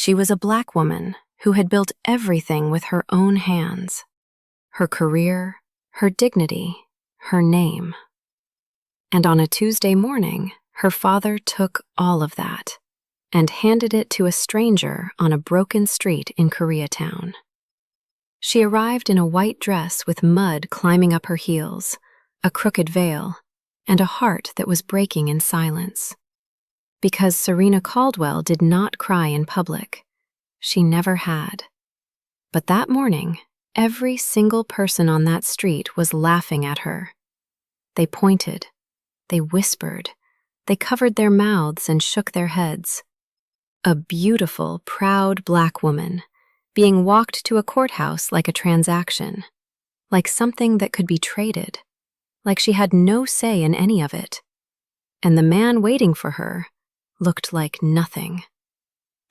She was a black woman who had built everything with her own hands. Her career, her dignity, her name. And on a Tuesday morning, her father took all of that and handed it to a stranger on a broken street in Koreatown. She arrived in a white dress with mud climbing up her heels, a crooked veil, and a heart that was breaking in silence. Because Serena Caldwell did not cry in public. She never had. But that morning, every single person on that street was laughing at her. They pointed, they whispered, they covered their mouths and shook their heads. A beautiful, proud black woman, being walked to a courthouse like a transaction, like something that could be traded, like she had no say in any of it. And the man waiting for her looked like nothing.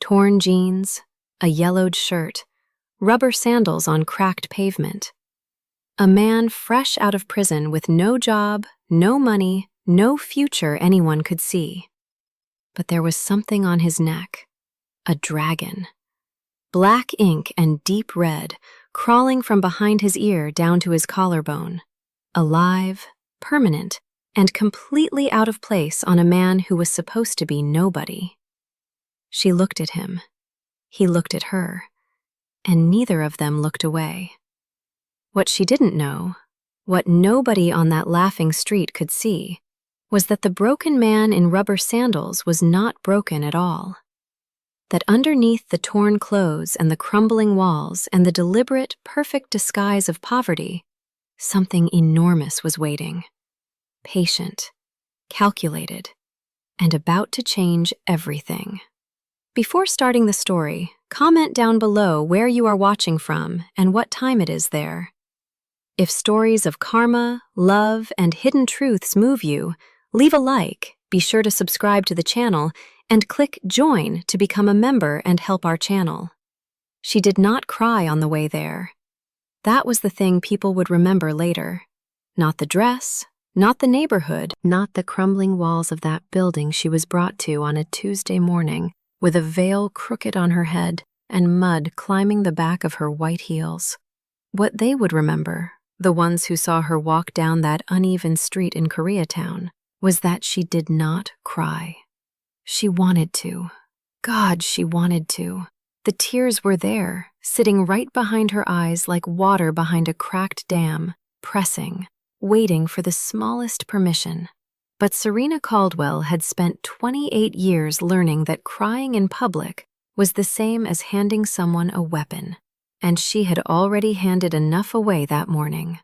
Torn jeans, a yellowed shirt, rubber sandals on cracked pavement. A man fresh out of prison with no job, no money, no future anyone could see. But there was something on his neck, a dragon. Black ink and deep red, crawling from behind his ear down to his collarbone. Alive, permanent, and completely out of place on a man who was supposed to be nobody. She looked at him. He looked at her. And neither of them looked away. What she didn't know, what nobody on that laughing street could see, was that the broken man in rubber sandals was not broken at all. That underneath the torn clothes and the crumbling walls and the deliberate, perfect disguise of poverty, something enormous was waiting. Patient, calculated, and about to change everything. Before starting the story, comment down below where you are watching from and what time it is there. If stories of karma, love, and hidden truths move you, leave a like, be sure to subscribe to the channel, and click Join to become a member and help our channel. She did not cry on the way there. That was the thing people would remember later. Not the dress, not the neighborhood, not the crumbling walls of that building she was brought to on a Tuesday morning, with a veil crooked on her head and mud climbing the back of her white heels. What they would remember, the ones who saw her walk down that uneven street in Koreatown, was that she did not cry. She wanted to. God, she wanted to. The tears were there, sitting right behind her eyes like water behind a cracked dam, pressing, waiting for the smallest permission. But Serena Caldwell had spent 28 years learning that crying in public was the same as handing someone a weapon, and she had already handed enough away that morning.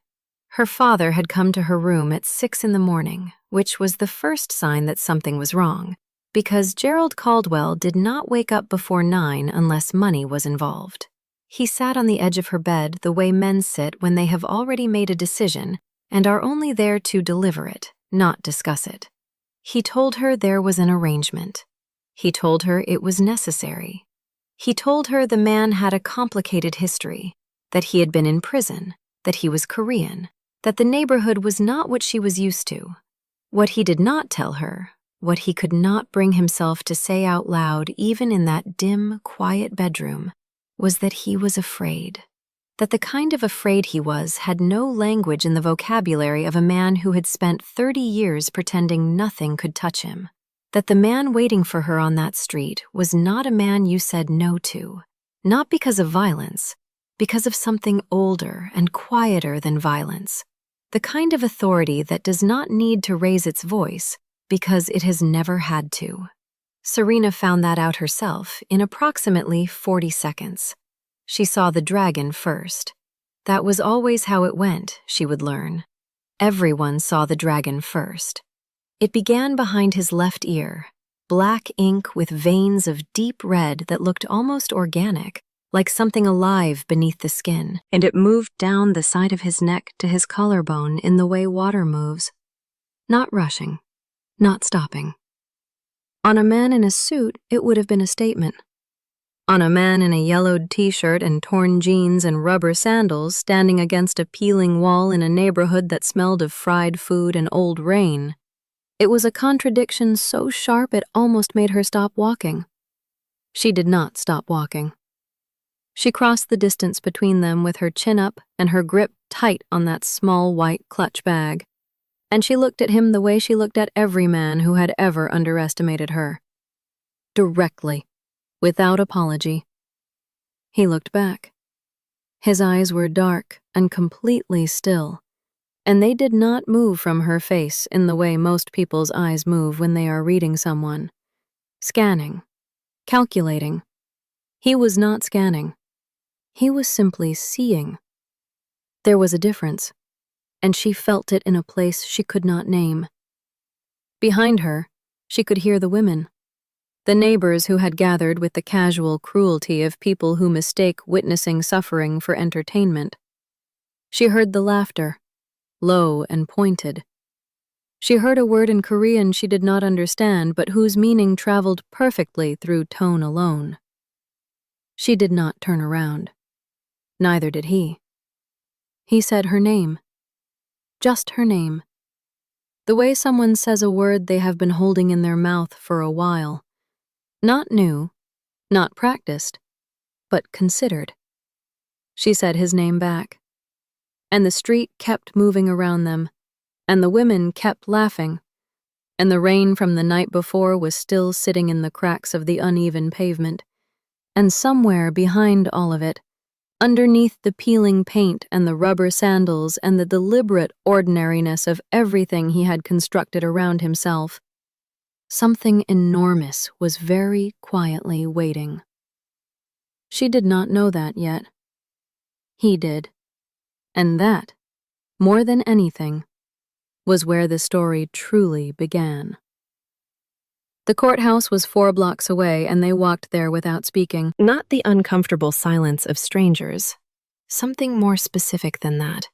Her father had come to her room at 6 in the morning, which was the first sign that something was wrong, because Gerald Caldwell did not wake up before 9 unless money was involved. He sat on the edge of her bed the way men sit when they have already made a decision and are only there to deliver it, not discuss it. He told her there was an arrangement. He told her it was necessary. He told her the man had a complicated history, that he had been in prison, that he was Korean, that the neighborhood was not what she was used to. What he did not tell her, what he could not bring himself to say out loud even in that dim, quiet bedroom, was that he was afraid. That the kind of afraid he was had no language in the vocabulary of a man who had spent 30 years pretending nothing could touch him. That the man waiting for her on that street was not a man you said no to, not because of violence, because of something older and quieter than violence, the kind of authority that does not need to raise its voice because it has never had to. Serena found that out herself in approximately 40 seconds. She saw the dragon first. That was always how it went, she would learn. Everyone saw the dragon first. It began behind his left ear, black ink with veins of deep red that looked almost organic, like something alive beneath the skin, and it moved down the side of his neck to his collarbone in the way water moves. Not rushing, not stopping. On a man in a suit, it would have been a statement. On a man in a yellowed t-shirt and torn jeans and rubber sandals standing against a peeling wall in a neighborhood that smelled of fried food and old rain, it was a contradiction so sharp it almost made her stop walking. She did not stop walking. She crossed the distance between them with her chin up and her grip tight on that small white clutch bag, and she looked at him the way she looked at every man who had ever underestimated her. Directly, without apology. He looked back. His eyes were dark and completely still, and they did not move from her face in the way most people's eyes move when they are reading someone. Scanning. Calculating. He was not scanning. He was simply seeing. There was a difference, and she felt it in a place she could not name. Behind her, she could hear the women, the neighbors who had gathered with the casual cruelty of people who mistake witnessing suffering for entertainment. She heard the laughter, low and pointed. She heard a word in Korean she did not understand but whose meaning traveled perfectly through tone alone. She did not turn around. Neither did he. He said her name. Just her name. The way someone says a word they have been holding in their mouth for a while. Not new, not practiced, but considered. She said his name back. And the street kept moving around them, and the women kept laughing, and the rain from the night before was still sitting in the cracks of the uneven pavement, and somewhere behind all of it, underneath the peeling paint and the rubber sandals and the deliberate ordinariness of everything he had constructed around himself, something enormous was very quietly waiting. She did not know that yet. He did. And that, more than anything, was where the story truly began. The courthouse was 4 blocks away, and they walked there without speaking. Not the uncomfortable silence of strangers. Something more specific than that.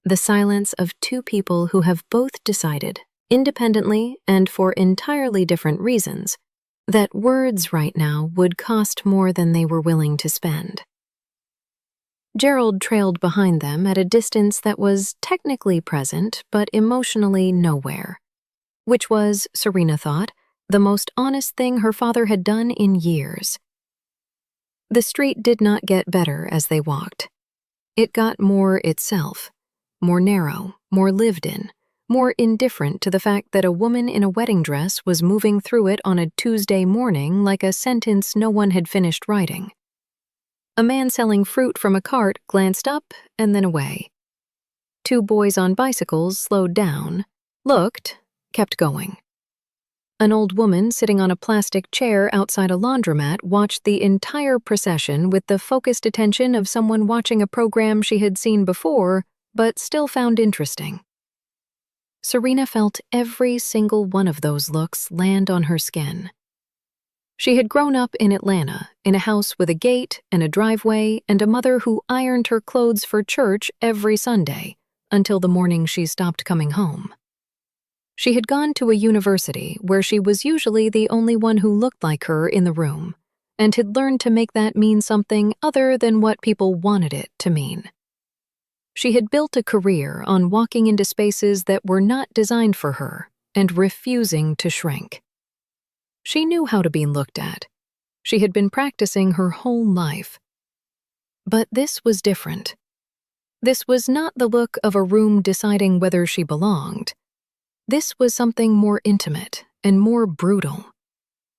The silence of 2 people who have both decided, independently and for entirely different reasons, that words right now would cost more than they were willing to spend. Gerald trailed behind them at a distance that was technically present but emotionally nowhere, which was, Serena thought, the most honest thing her father had done in years. The street did not get better as they walked. It got more itself, more narrow, more lived in, more indifferent to the fact that a woman in a wedding dress was moving through it on a Tuesday morning like a sentence no one had finished writing. A man selling fruit from a cart glanced up and then away. 2 boys on bicycles slowed down, looked, kept going. An old woman sitting on a plastic chair outside a laundromat watched the entire procession with the focused attention of someone watching a program she had seen before but still found interesting. Serena felt every single one of those looks land on her skin. She had grown up in Atlanta, in a house with a gate and a driveway and a mother who ironed her clothes for church every Sunday until the morning she stopped coming home. She had gone to a university where she was usually the only one who looked like her in the room, and had learned to make that mean something other than what people wanted it to mean. She had built a career on walking into spaces that were not designed for her and refusing to shrink. She knew how to be looked at. She had been practicing her whole life. But this was different. This was not the look of a room deciding whether she belonged. This was something more intimate and more brutal.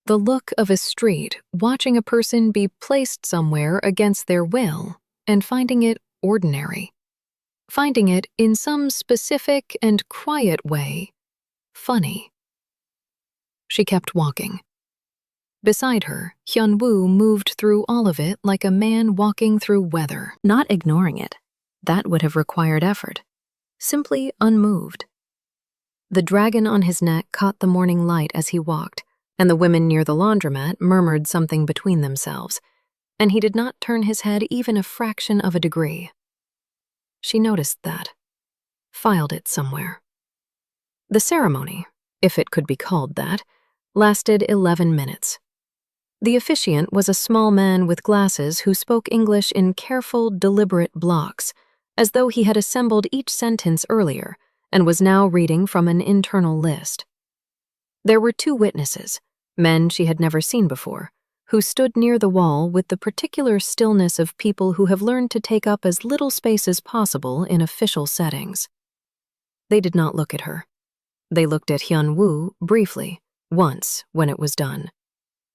The look of a street watching a person be placed somewhere against their will and finding it ordinary. Finding it, in some specific and quiet way, funny. She kept walking. Beside her, Hyun-woo moved through all of it like a man walking through weather, not ignoring it. That would have required effort. Simply unmoved. The dragon on his neck caught the morning light as he walked, and the women near the laundromat murmured something between themselves, and he did not turn his head even a fraction of a degree. She noticed that, filed it somewhere. The ceremony, if it could be called that, lasted 11 minutes. The officiant was a small man with glasses who spoke English in careful, deliberate blocks, as though he had assembled each sentence earlier and was now reading from an internal list. There were 2 witnesses, men she had never seen before, who stood near the wall with the particular stillness of people who have learned to take up as little space as possible in official settings. They did not look at her. They looked at Hyun-woo briefly, once when it was done.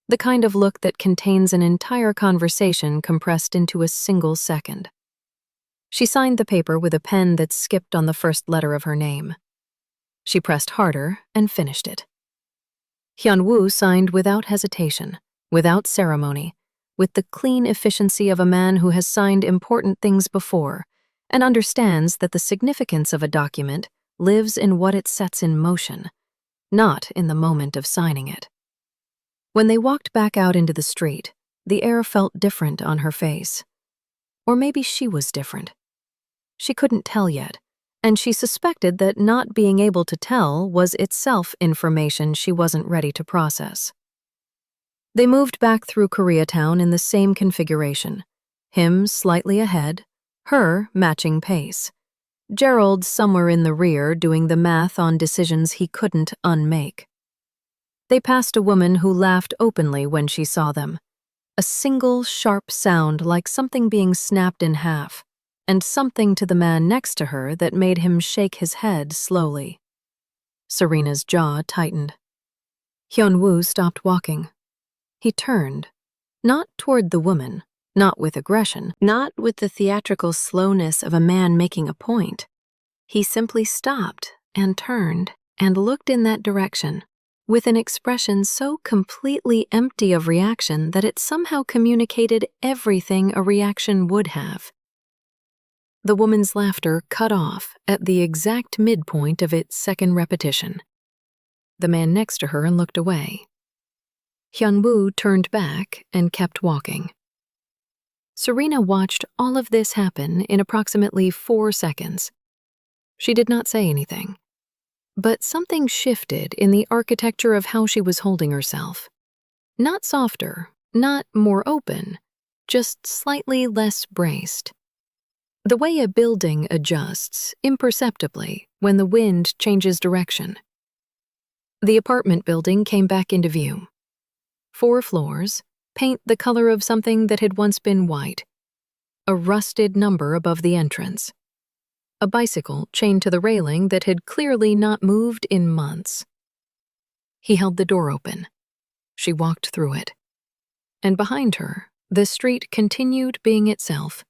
The kind of look that contains an entire conversation compressed into a single second. She signed the paper with a pen that skipped on the first letter of her name. She pressed harder and finished it. Hyun-woo signed without hesitation, without ceremony, with the clean efficiency of a man who has signed important things before and understands that the significance of a document lives in what it sets in motion, not in the moment of signing it. When they walked back out into the street, the air felt different on her face. Or maybe she was different. She couldn't tell yet, and she suspected that not being able to tell was itself information she wasn't ready to process. They moved back through Koreatown in the same configuration, him slightly ahead, her matching pace. Gerald somewhere in the rear doing the math on decisions he couldn't unmake. They passed a woman who laughed openly when she saw them. A single sharp sound like something being snapped in half, and something to the man next to her that made him shake his head slowly. Serena's jaw tightened. Hyun-woo stopped walking. He turned, not toward the woman, not with aggression, not with the theatrical slowness of a man making a point. He simply stopped and turned and looked in that direction, with an expression so completely empty of reaction that it somehow communicated everything a reaction would have. The woman's laughter cut off at the exact midpoint of its second repetition. The man next to her looked away. Hyun-woo turned back and kept walking. Serena watched all of this happen in approximately 4 seconds. She did not say anything, but something shifted in the architecture of how she was holding herself. Not softer, not more open, just slightly less braced. The way a building adjusts imperceptibly when the wind changes direction. The apartment building came back into view. 4 floors, paint the color of something that had once been white. A rusted number above the entrance. A bicycle chained to the railing that had clearly not moved in months. He held the door open. She walked through it. And behind her, the street continued being itself.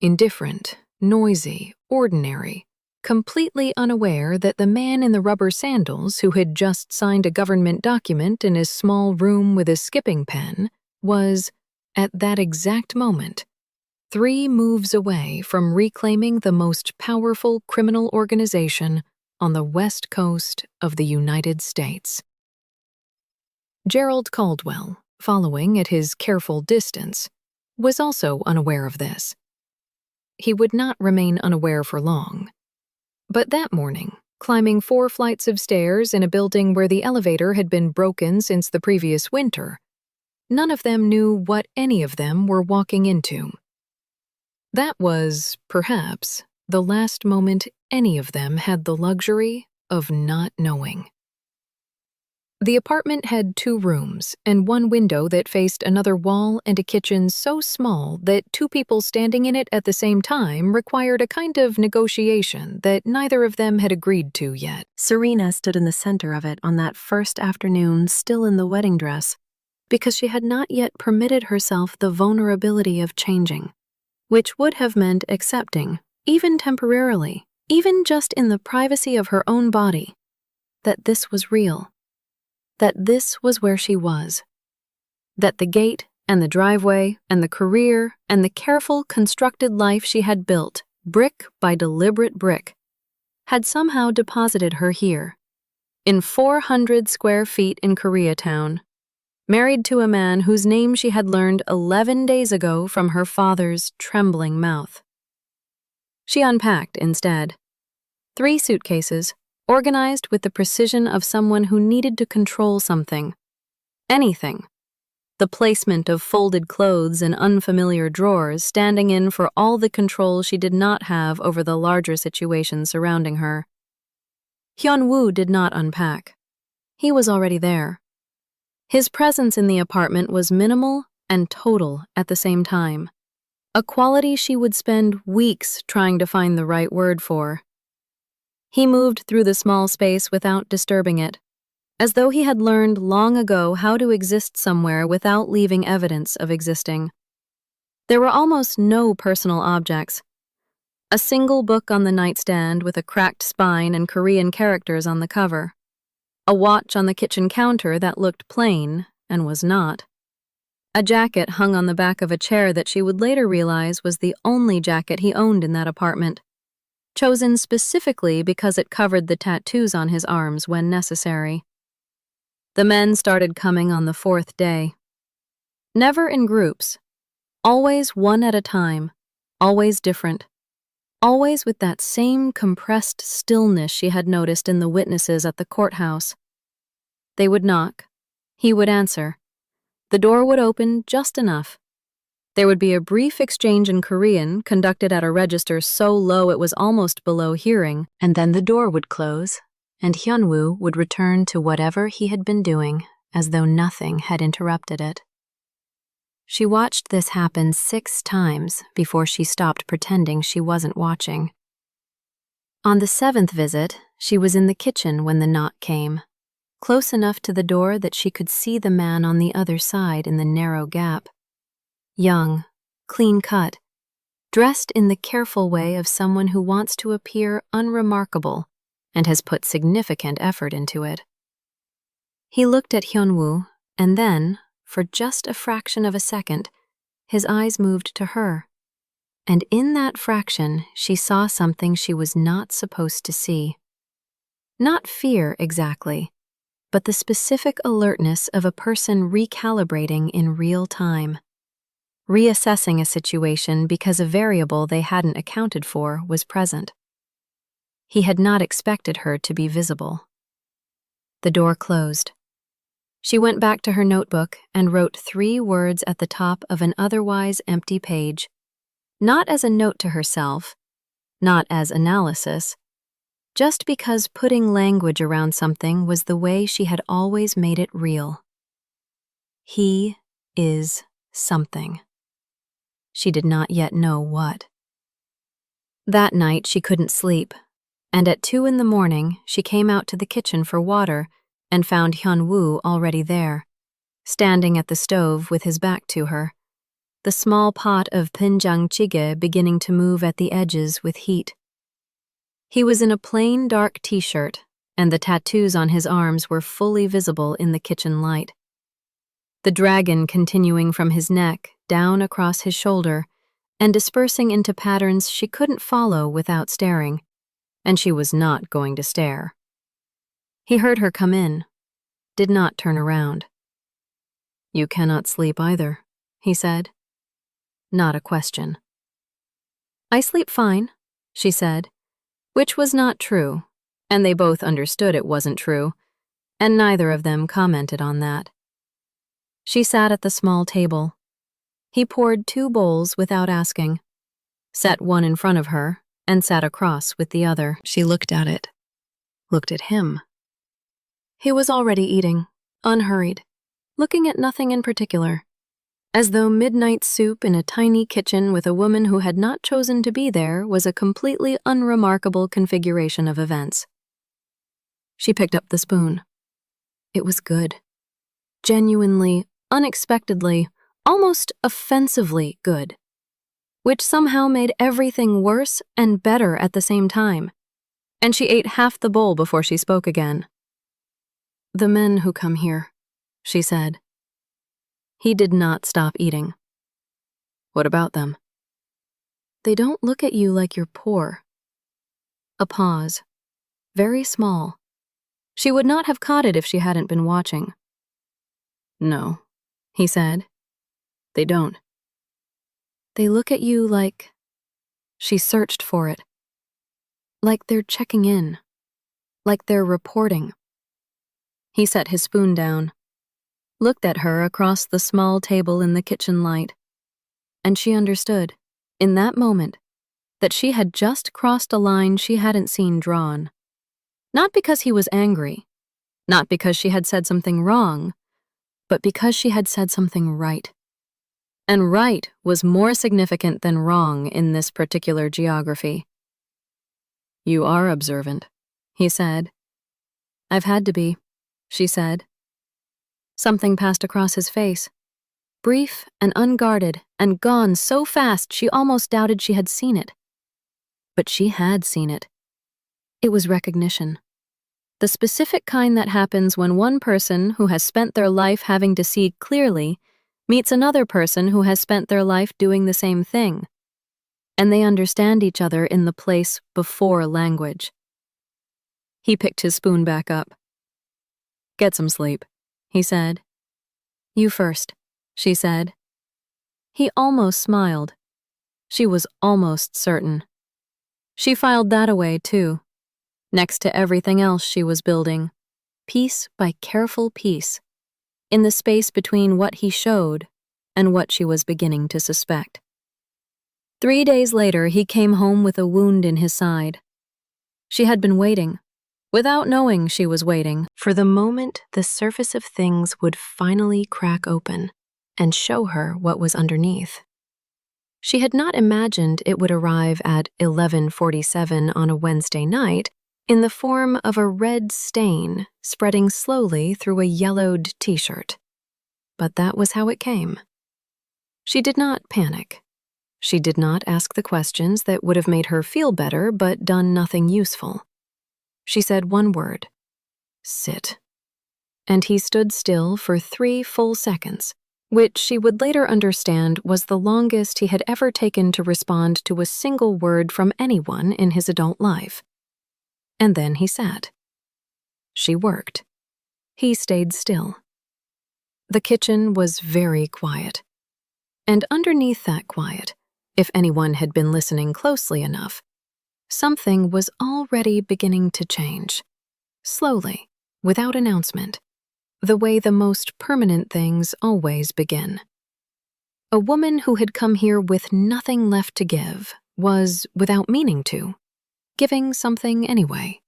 Indifferent, noisy, ordinary, completely unaware that the man in the rubber sandals who had just signed a government document in his small room with a skipping pen was, at that exact moment, 3 moves away from reclaiming the most powerful criminal organization on the west coast of the United States. Gerald Caldwell, following at his careful distance, was also unaware of this. He would not remain unaware for long. But that morning, climbing 4 flights of stairs in a building where the elevator had been broken since the previous winter, none of them knew what any of them were walking into. That was, perhaps, the last moment any of them had the luxury of not knowing. The apartment had 2 rooms and 1 window that faced another wall and a kitchen so small that 2 people standing in it at the same time required a kind of negotiation that neither of them had agreed to yet. Serena stood in the center of it on that first afternoon, still in the wedding dress, because she had not yet permitted herself the vulnerability of changing, which would have meant accepting, even temporarily, even just in the privacy of her own body, that this was real. That this was where she was. That the gate and the driveway and the career and the careful, constructed life she had built, brick by deliberate brick, had somehow deposited her here, in 400 square feet in Koreatown, married to a man whose name she had learned 11 days ago from her father's trembling mouth. She unpacked instead. 3 suitcases, organized with the precision of someone who needed to control something. Anything. The placement of folded clothes in unfamiliar drawers standing in for all the control she did not have over the larger situation surrounding her. Hyun-woo did not unpack. He was already there. His presence in the apartment was minimal and total at the same time, a quality she would spend weeks trying to find the right word for. He moved through the small space without disturbing it, as though he had learned long ago how to exist somewhere without leaving evidence of existing. There were almost no personal objects. A single book on the nightstand with a cracked spine and Korean characters on the cover. A watch on the kitchen counter that looked plain and was not. A jacket hung on the back of a chair that she would later realize was the only jacket he owned in that apartment, chosen specifically because it covered the tattoos on his arms when necessary. The men started coming on the 4th day. Never in groups, always one at a time, always different, always with that same compressed stillness she had noticed in the witnesses at the courthouse. They would knock. He would answer. The door would open just enough. There would be a brief exchange in Korean, conducted at a register so low it was almost below hearing, and then the door would close, and Hyunwoo would return to whatever he had been doing, as though nothing had interrupted it. She watched this happen 6 times before she stopped pretending she wasn't watching. On the 7th visit, she was in the kitchen when the knock came, close enough to the door that she could see the man on the other side in the narrow gap. Young, clean-cut, dressed in the careful way of someone who wants to appear unremarkable and has put significant effort into it. He looked at Hyunwoo, and then, for just a fraction of a second, his eyes moved to her. And in that fraction, she saw something she was not supposed to see. Not fear exactly, but the specific alertness of a person recalibrating in real time, reassessing a situation because a variable they hadn't accounted for was present. He had not expected her to be visible. The door closed. She went back to her notebook and wrote 3 words at the top of an otherwise empty page, not as a note to herself, not as analysis, just because putting language around something was the way she had always made it real. He is something. She did not yet know what. That night she couldn't sleep, and at 2 in the morning she came out to the kitchen for water and found Hyunwoo already there, standing at the stove with his back to her, the small pot of Jjimjilbang beginning to move at the edges with heat. He was in a plain dark t-shirt, and the tattoos on his arms were fully visible in the kitchen light. The dragon continuing from his neck down across his shoulder and dispersing into patterns she couldn't follow without staring, and she was not going to stare. He heard her come in, did not turn around. "You cannot sleep either," he said. Not a question. "I sleep fine," she said, which was not true, and they both understood it wasn't true, and neither of them commented on that. She sat at the small table. He poured 2 bowls without asking, set one in front of her, and sat across with the other. She looked at it, looked at him. He was already eating, unhurried, looking at nothing in particular, as though midnight soup in a tiny kitchen with a woman who had not chosen to be there was a completely unremarkable configuration of events. She picked up the spoon. It was good. Genuinely, unexpectedly, almost offensively good, which somehow made everything worse and better at the same time, and she ate half the bowl before she spoke again. "The men who come here," she said. He did not stop eating. "What about them?" "They don't look at you like you're poor." A pause. Very small. She would not have caught it if she hadn't been watching. "No," he said. "They don't." "They look at you like..." She searched for it. "Like they're checking in. Like they're reporting." He set his spoon down, looked at her across the small table in the kitchen light, and she understood, in that moment, that she had just crossed a line she hadn't seen drawn. Not because he was angry, not because she had said something wrong, but because she had said something right. And right was more significant than wrong in this particular geography. "You are observant," he said. "I've had to be," she said. Something passed across his face, brief and unguarded, and gone so fast she almost doubted she had seen it. But she had seen it. It was recognition. The specific kind that happens when one person who has spent their life having to see clearly meets another person who has spent their life doing the same thing, and they understand each other in the place before language. He picked his spoon back up. "Get some sleep," he said. "You first," she said. He almost smiled. She was almost certain. She filed that away, too, next to everything else she was building, piece by careful piece, in the space between what he showed and what she was beginning to suspect. 3 days later, he came home with a wound in his side. She had been waiting, without knowing she was waiting, for the moment the surface of things would finally crack open and show her what was underneath. She had not imagined it would arrive at 11:47 on a Wednesday night in the form of a red stain spreading slowly through a yellowed t-shirt. But that was how it came. She did not panic. She did not ask the questions that would have made her feel better but done nothing useful. She said one word: "Sit." And he stood still for 3 full seconds, which she would later understand was the longest he had ever taken to respond to a single word from anyone in his adult life. And then he sat. She worked. He stayed still. The kitchen was very quiet. And underneath that quiet, if anyone had been listening closely enough, something was already beginning to change, slowly, without announcement, the way the most permanent things always begin. A woman who had come here with nothing left to give was, without meaning to, giving something anyway.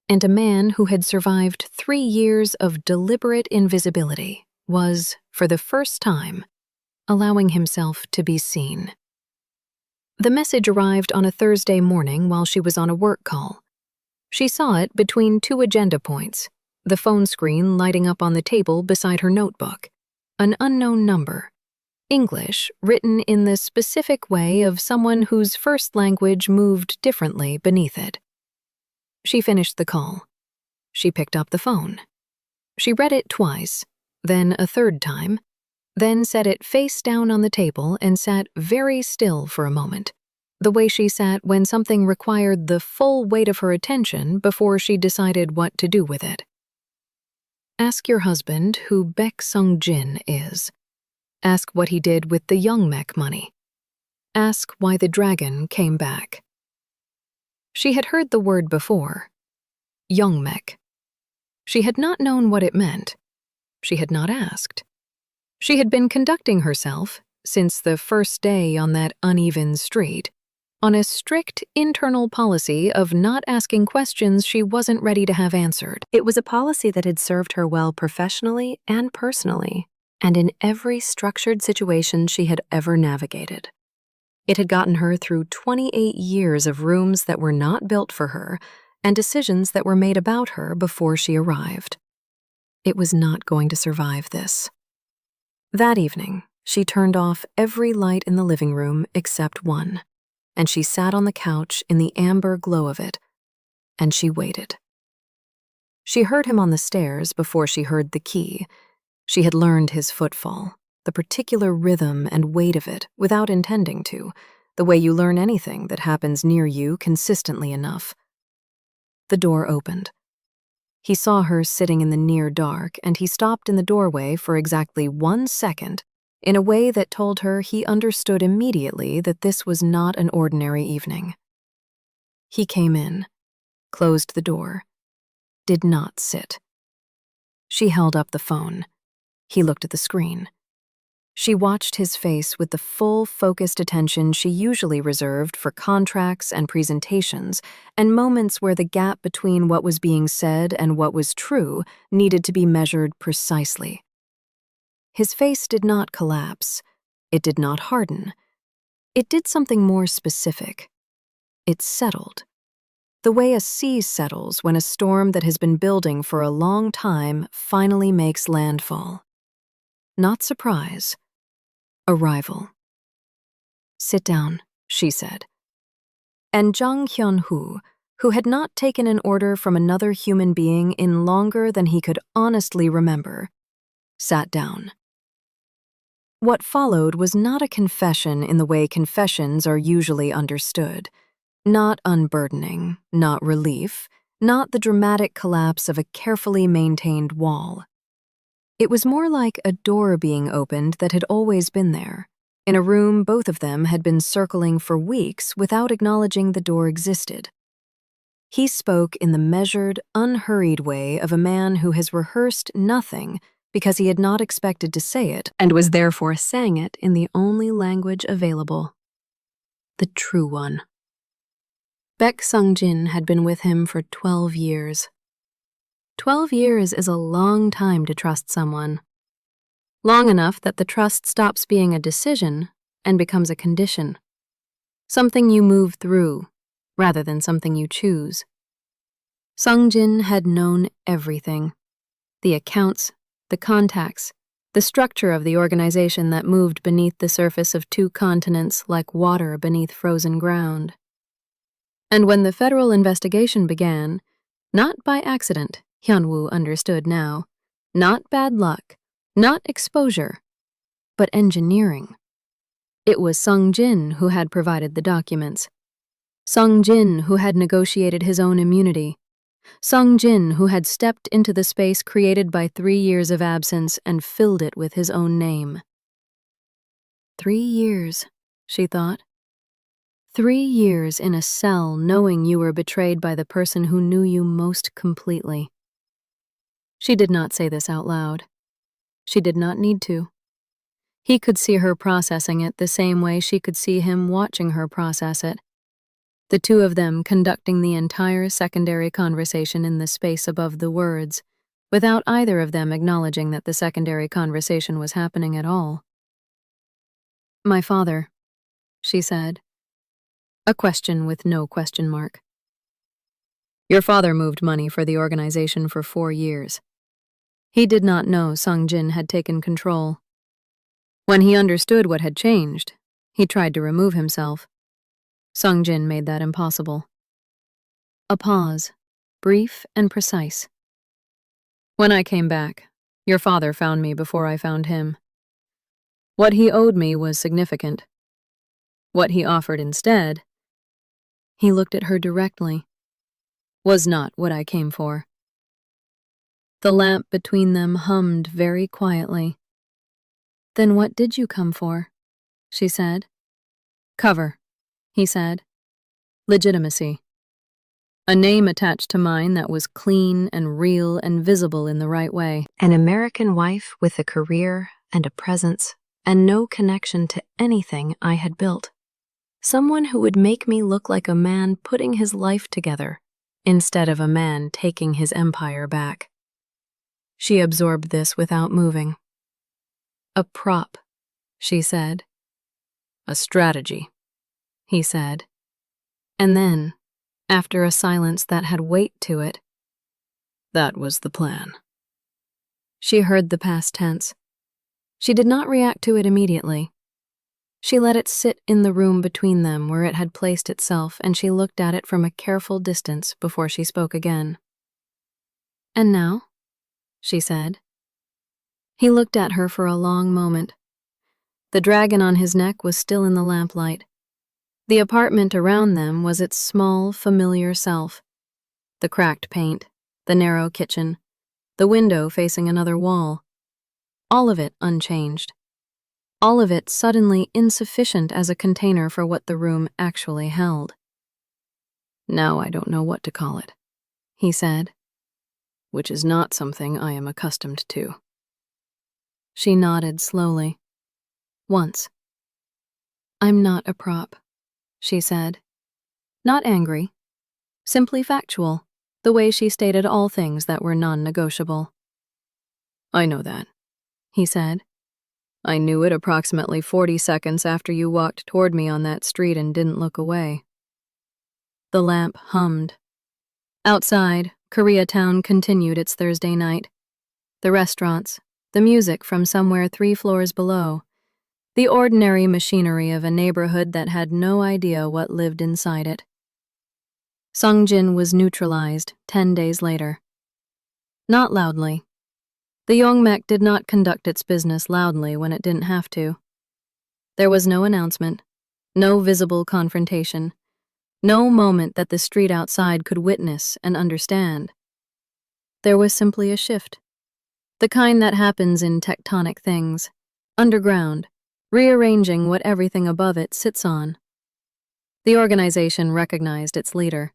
And a man who had survived 3 years of deliberate invisibility was, for the first time, allowing himself to be seen. The message arrived on a Thursday morning while she was on a work call. She saw it between 2 agenda points, the phone screen lighting up on the table beside her notebook. An unknown number. English written in the specific way of someone whose first language moved differently beneath it. She finished the call. She picked up the phone. She read it twice, then a third time, then set it face down on the table and sat very still for a moment, the way she sat when something required the full weight of her attention before she decided what to do with it. Ask your husband who Baek Sung-jin is. Ask what he did with the Young Mek money. Ask why the dragon came back. She had heard the word before. Young Mek. She had not known what it meant. She had not asked. She had been conducting herself, since the first day on that uneven street, on a strict internal policy of not asking questions she wasn't ready to have answered. It was a policy that had served her well professionally and personally, and in every structured situation she had ever navigated. It had gotten her through 28 years of rooms that were not built for her and decisions that were made about her before she arrived. It was not going to survive this. That evening, she turned off every light in the living room except one, and she sat on the couch in the amber glow of it, and she waited. She heard him on the stairs before she heard the key. She had learned his footfall, the particular rhythm and weight of it without intending to, the way you learn anything that happens near you consistently enough. The door opened. He saw her sitting in the near dark, and he stopped in the doorway for exactly 1 second in a way that told her he understood immediately that this was not an ordinary evening. He came in, closed the door, did not sit. She held up the phone. He looked at the screen. She watched his face with the full focused attention she usually reserved for contracts and presentations and moments where the gap between what was being said and what was true needed to be measured precisely. His face did not collapse. It did not harden. It did something more specific. It settled. The way a sea settles when a storm that has been building for a long time finally makes landfall. Not surprise. Arrival. "Sit down," she said. And Jang Hyun-woo, who had not taken an order from another human being in longer than he could honestly remember, sat down. What followed was not a confession in the way confessions are usually understood. Not unburdening, not relief, not the dramatic collapse of a carefully maintained wall. It was more like a door being opened that had always been there, in a room both of them had been circling for weeks without acknowledging the door existed. He spoke in the measured, unhurried way of a man who has rehearsed nothing because he had not expected to say it and was therefore saying it in the only language available. The true one. Baek Sung-jin had been with him for 12 years. 12 years is a long time to trust someone. Long enough that the trust stops being a decision and becomes a condition. Something you move through, rather than something you choose. Sung-jin had known everything. The accounts, the contacts, the structure of the organization that moved beneath the surface of 2 continents like water beneath frozen ground. And when the federal investigation began, not by accident, Hyun-woo understood now, not bad luck, not exposure, but engineering. It was Sung-jin who had provided the documents. Sung-jin who had negotiated his own immunity. Sung-jin who had stepped into the space created by 3 years of absence and filled it with his own name. 3 years, she thought. 3 years in a cell knowing you were betrayed by the person who knew you most completely. She did not say this out loud. She did not need to. He could see her processing it the same way she could see him watching her process it. The two of them conducting the entire secondary conversation in the space above the words, without either of them acknowledging that the secondary conversation was happening at all. "My father," she said. A question with no question mark. "Your father moved money for the organization for 4 years. He did not know Sung-jin had taken control. When he understood what had changed, he tried to remove himself. Sung-jin made that impossible." A pause, brief and precise. "When I came back, your father found me before I found him. What he owed me was significant. What he offered instead," he looked at her directly, "was not what I came for." The lamp between them hummed very quietly. "Then what did you come for?" she said. "Cover," he said. "Legitimacy. A name attached to mine that was clean and real and visible in the right way. An American wife with a career and a presence and no connection to anything I had built. Someone who would make me look like a man putting his life together instead of a man taking his empire back." She absorbed this without moving. "A prop," she said. "A strategy," he said. And then, after a silence that had weight to it, "That was the plan." She heard the past tense. She did not react to it immediately. She let it sit in the room between them where it had placed itself, and she looked at it from a careful distance before she spoke again. "And now?" she said. He looked at her for a long moment. The dragon on his neck was still in the lamplight. The apartment around them was its small, familiar self. The cracked paint, the narrow kitchen, the window facing another wall. All of it unchanged. All of it suddenly insufficient as a container for what the room actually held. "Now I don't know what to call it," he said, "which is not something I am accustomed to." She nodded slowly. Once. "I'm not a prop," she said. Not angry. Simply factual, the way she stated all things that were non-negotiable. "I know that," he said. I knew it approximately 40 seconds after you walked toward me on that street and didn't look away. The lamp hummed. Outside, Koreatown continued its Thursday night. The restaurants, the music from somewhere 3 floors below, the ordinary machinery of a neighborhood that had no idea what lived inside it. Sungjin was neutralized 10 days later. Not loudly. The Yongmek did not conduct its business loudly when it didn't have to. There was no announcement, no visible confrontation, no moment that the street outside could witness and understand. There was simply a shift. The kind that happens in tectonic things, underground, rearranging what everything above it sits on. The organization recognized its leader.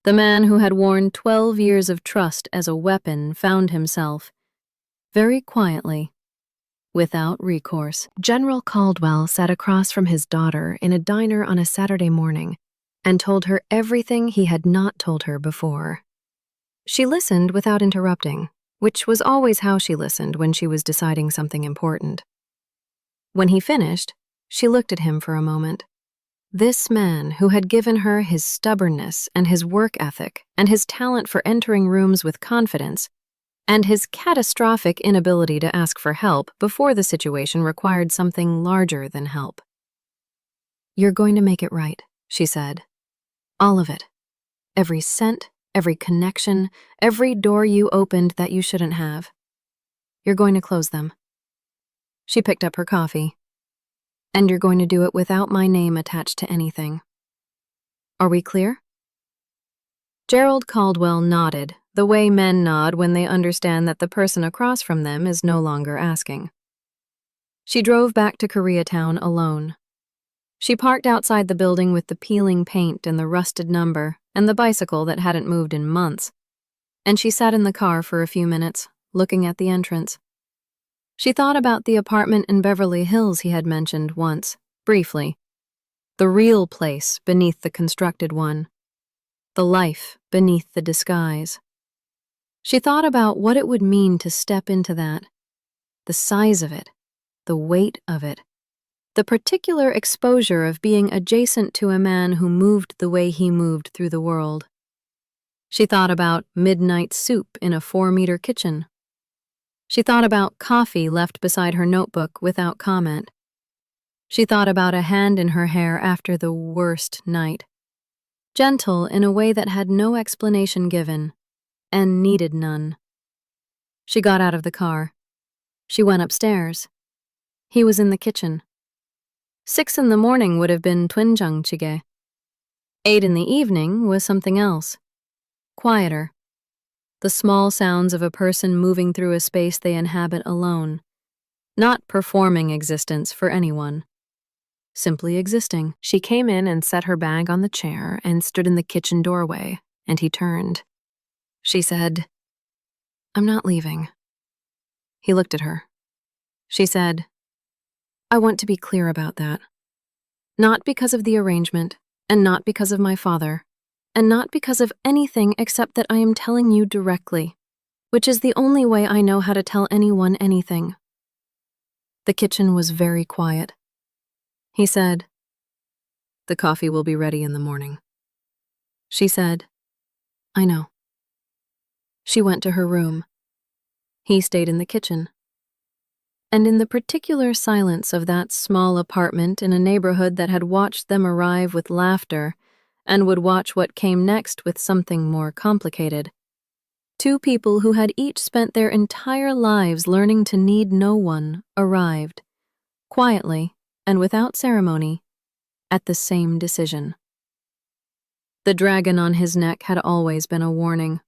The man who had worn 12 years of trust as a weapon found himself, very quietly, without recourse. General Caldwell sat across from his daughter in a diner on a Saturday morning and told her everything he had not told her before. She listened without interrupting, which was always how she listened when she was deciding something important. When he finished, she looked at him for a moment. This man who had given her his stubbornness and his work ethic and his talent for entering rooms with confidence and his catastrophic inability to ask for help before the situation required something larger than help. "You're going to make it right," she said. "All of it. Every cent, every connection, every door you opened that you shouldn't have. You're going to close them." She picked up her coffee. "And you're going to do it without my name attached to anything. Are we clear?" Gerald Caldwell nodded, the way men nod when they understand that the person across from them is no longer asking. She drove back to Koreatown alone. She parked outside the building with the peeling paint and the rusted number and the bicycle that hadn't moved in months, and she sat in the car for a few minutes, looking at the entrance. She thought about the apartment in Beverly Hills he had mentioned once, briefly. The real place beneath the constructed one. The life beneath the disguise. She thought about what it would mean to step into that. The size of it. The weight of it. The particular exposure of being adjacent to a man who moved the way he moved through the world. She thought about midnight soup in a 4-meter kitchen. She thought about coffee left beside her notebook without comment. She thought about a hand in her hair after the worst night. Gentle in a way that had no explanation given, and needed none. She got out of the car. She went upstairs. He was in the kitchen. 6 in the morning would have been Jjimjilbang. 8 in the evening was something else. Quieter. The small sounds of a person moving through a space they inhabit alone. Not performing existence for anyone. Simply existing. She came in and set her bag on the chair and stood in the kitchen doorway, and he turned. She said, "I'm not leaving." He looked at her. She said, "I want to be clear about that. Not because of the arrangement, and not because of my father, and not because of anything except that I am telling you directly, which is the only way I know how to tell anyone anything." The kitchen was very quiet. He said, "The coffee will be ready in the morning." She said, "I know." She went to her room. He stayed in the kitchen. And in the particular silence of that small apartment in a neighborhood that had watched them arrive with laughter and would watch what came next with something more complicated, 2 people who had each spent their entire lives learning to need no one arrived, quietly and without ceremony, at the same decision. The dragon on his neck had always been a warning.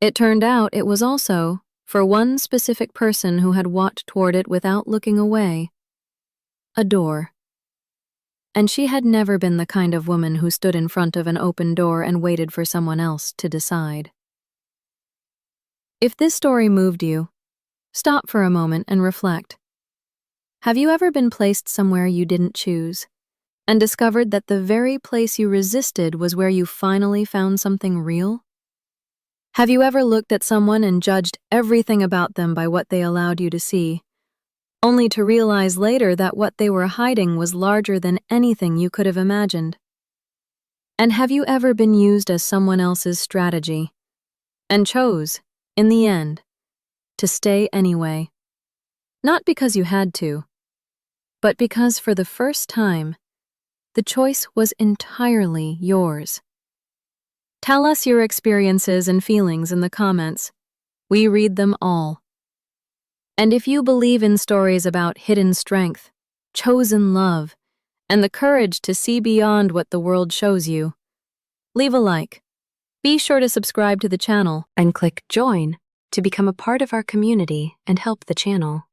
It turned out it was also, for one specific person who had walked toward it without looking away, a door. And she had never been the kind of woman who stood in front of an open door and waited for someone else to decide. If this story moved you, stop for a moment and reflect. Have you ever been placed somewhere you didn't choose, and discovered that the very place you resisted was where you finally found something real? Have you ever looked at someone and judged everything about them by what they allowed you to see, only to realize later that what they were hiding was larger than anything you could have imagined. And have you ever been used as someone else's strategy and chose, in the end, to stay anyway? Not because you had to, but because for the first time, the choice was entirely yours. Tell us your experiences and feelings in the comments. We read them all. And if you believe in stories about hidden strength, chosen love, and the courage to see beyond what the world shows you, leave a like. Be sure to subscribe to the channel and click join to become a part of our community and help the channel.